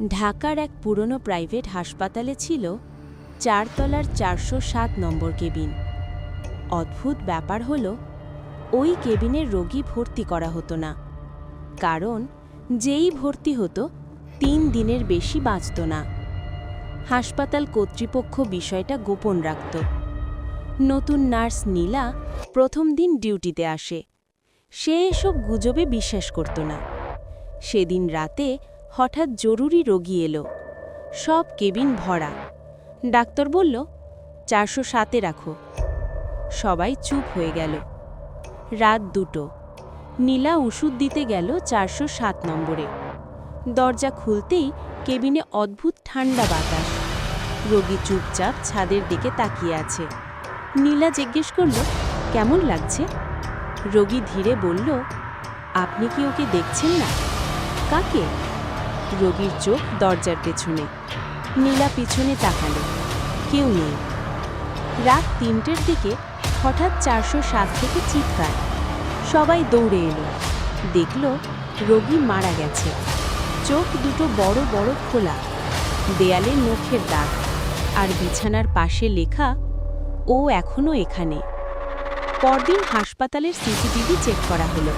ঢাকার এক পুরনো প্রাইভেট হাসপাতালে ছিল ৪ তলার ৪০৭ নম্বর কেবিন। অদ্ভুত ব্যাপার হলো, ওই কেবিনে রোগী ভর্তি করা হতো না, কারণ যেই ভর্তি হতো ৩ দিনের বেশি বাঁচত না। হাসপাতাল কর্তৃপক্ষ বিষয়টা গোপন রাখত। নতুন নার্স নীলা প্রথম দিন ডিউটিতে আসে। সে এসব গুজবে বিশ্বাস করত না। সেদিন রাতে হঠাৎ জরুরি রোগী এলো। সব কেবিন ভরা। ডাক্তার বলল, ৪০৭-এ রাখো। সবাই চুপ হয়ে গেল। রাত ২টো। নীলা ওষুধ দিতে গেল ৪০৭ নম্বরে। দরজা খুলতেই কেবিনে অদ্ভুত ঠান্ডা বাতাস। রোগী চুপচাপ ছাদের দিকে তাকিয়ে আছে। নীলা জিজ্ঞেস করল, কেমন লাগছে? রোগী ধীরে বলল, আপনি কি ওকে দেখছেন না? কাকে? রোগীর চোখ দরজার পেছনে। নীলা পিছনে তাকালো। কেউ নেই। রাত ৩টের দিকে হঠাৎ ৪০৭ থেকে চিৎকার। সবাই দৌড়ে এলো। দেখল রোগী মারা গেছে। চোখ দুটো বড় বড় খোলা, দেয়ালে নখের দাগ, আর বিছানার পাশে লেখা, ও এখনো এখানে। পরদিন হাসপাতালের সিসিটিভি চেক করা হলো।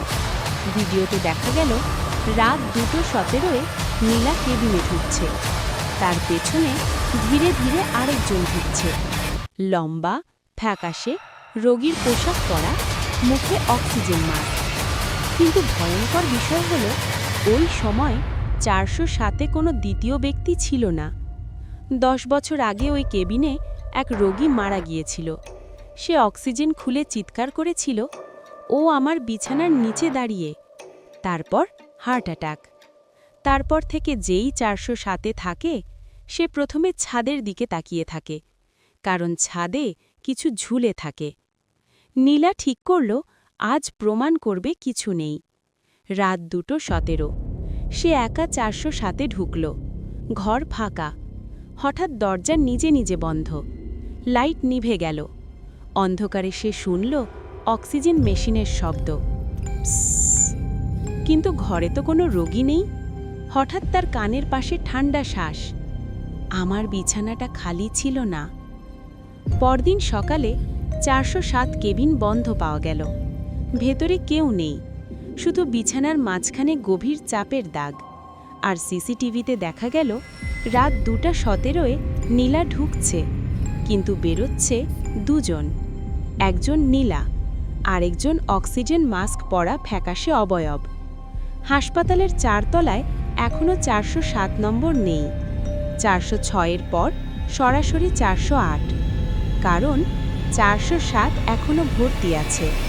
ভিডিওতে দেখা গেল রাত ২:১৭-এ নীলা কেবিনে ঢুকছে। তার পেছনে ধীরে ধীরে আরেকজন ঢুকছে। লম্বা, ফ্যাকাশে, রোগীর পোশাক পরা, মুখে অক্সিজেন মাস্ক। কিন্তু ভয়ঙ্কর বিষয় হলো, ওই সময় ৪০৭-এ কোনো দ্বিতীয় ব্যক্তি ছিল না। ১০ বছর আগে ওই কেবিনে এক রোগী মারা গিয়েছিল। সে অক্সিজেন খুলে চিৎকার করেছিল, ও আমার বিছানার নিচে দাঁড়িয়ে। তারপর হার্ট অ্যাটাক। তারপর থেকে যেই ৪০৭-এ থাকে, সে প্রথমে ছাদের দিকে তাকিয়ে থাকে, কারণ ছাদে কিছু ঝুলে থাকে। নীলা ঠিক করল, আজ প্রমাণ করবে কিছু নেই। রাত ২:১৭। সে একা ৪০৭-এ ঢুকল। ঘর ফাঁকা। হঠাৎ দরজা নিজে নিজে বন্ধ। লাইট নিভে গেল। অন্ধকারে সে শুনল অক্সিজেন মেশিনের শব্দ। কিন্তু ঘরে তো কোনো রোগী নেই। হঠাৎ তার কানের পাশে ঠান্ডা শ্বাস। আমার বিছানাটা খালি ছিল না। পরদিন সকালে ৪০৭ কেবিন বন্ধ পাওয়া গেল। ভেতরে কেউ নেই, শুধু বিছানার মাঝখানে গভীর চাপের দাগ। আর সিসিটিভিতে দেখা গেল রাত ২:১৭-এ নীলা ঢুকছে, কিন্তু বেরোচ্ছে দুজন। একজন নীলা, আরেকজন অক্সিজেন মাস্ক পরা ফ্যাকাশে অবয়ব। হাসপাতালের ৪ তলায় এখনও ৪০৭ নম্বর নেই। ৪০৬-এর পর সরাসরি ৪০৮, কারণ ৪০৭ এখনও ভর্তি আছে।